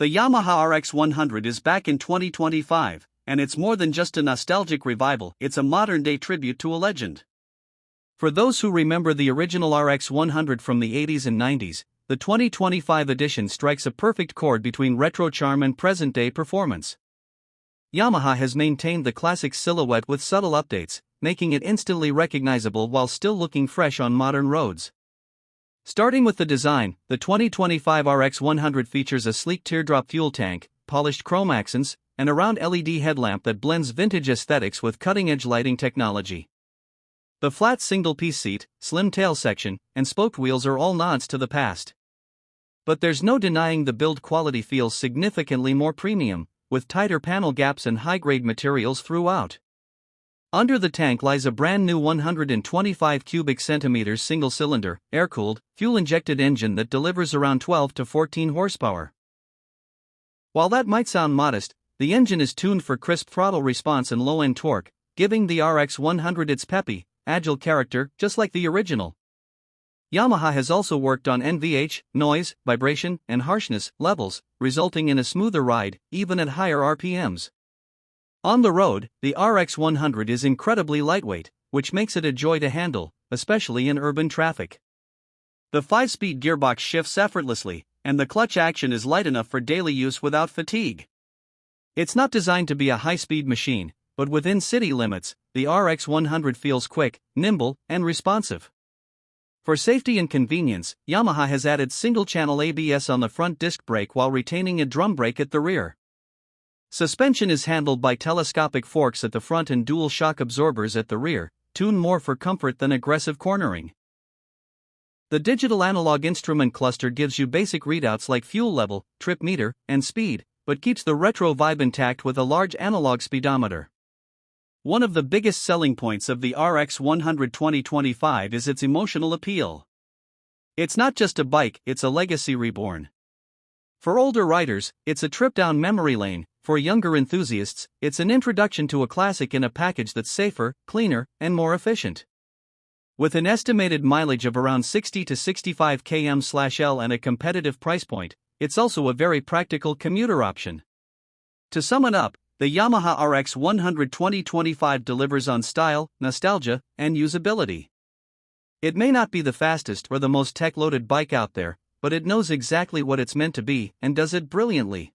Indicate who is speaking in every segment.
Speaker 1: The Yamaha RX100 is back in 2025, and it's more than just a nostalgic revival, it's a modern-day tribute to a legend. For those who remember the original RX100 from the 80s and 90s, the 2025 edition strikes a perfect chord between retro charm and present-day performance. Yamaha has maintained the classic silhouette with subtle updates, making it instantly recognizable while still looking fresh on modern roads. Starting with the design, the 2025 RX100 features a sleek teardrop fuel tank, polished chrome accents, and a round LED headlamp that blends vintage aesthetics with cutting-edge lighting technology. The flat single-piece seat, slim tail section, and spoked wheels are all nods to the past. But there's no denying the build quality feels significantly more premium, with tighter panel gaps and high-grade materials throughout. Under the tank lies a brand new 125 cubic centimeters single-cylinder, air-cooled, fuel-injected engine that delivers around 12 to 14 horsepower. While that might sound modest, the engine is tuned for crisp throttle response and low-end torque, giving the RX100 its peppy, agile character, just like the original. Yamaha has also worked on NVH, noise, vibration, and harshness levels, resulting in a smoother ride, even at higher RPMs. On the road, the RX100 is incredibly lightweight, which makes it a joy to handle, especially in urban traffic. The 5-speed gearbox shifts effortlessly, and the clutch action is light enough for daily use without fatigue. It's not designed to be a high-speed machine, but within city limits, the RX100 feels quick, nimble, and responsive. For safety and convenience, Yamaha has added single-channel ABS on the front disc brake while retaining a drum brake at the rear. Suspension is handled by telescopic forks at the front and dual shock absorbers at the rear, tuned more for comfort than aggressive cornering. The digital analog instrument cluster gives you basic readouts like fuel level, trip meter, and speed, but keeps the retro vibe intact with a large analog speedometer. One of the biggest selling points of the RX100 2025 is its emotional appeal. It's not just a bike, it's a legacy reborn. For older riders, it's a trip down memory lane. For younger enthusiasts, it's an introduction to a classic in a package that's safer, cleaner, and more efficient. With an estimated mileage of around 60 to 65 km/L and a competitive price point, it's also a very practical commuter option. To sum it up, the Yamaha RX100 2025 delivers on style, nostalgia, and usability. It may not be the fastest or the most tech-loaded bike out there, but it knows exactly what it's meant to be and does it brilliantly.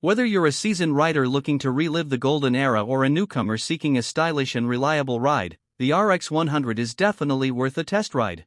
Speaker 1: Whether you're a seasoned rider looking to relive the golden era or a newcomer seeking a stylish and reliable ride, the RX100 is definitely worth a test ride.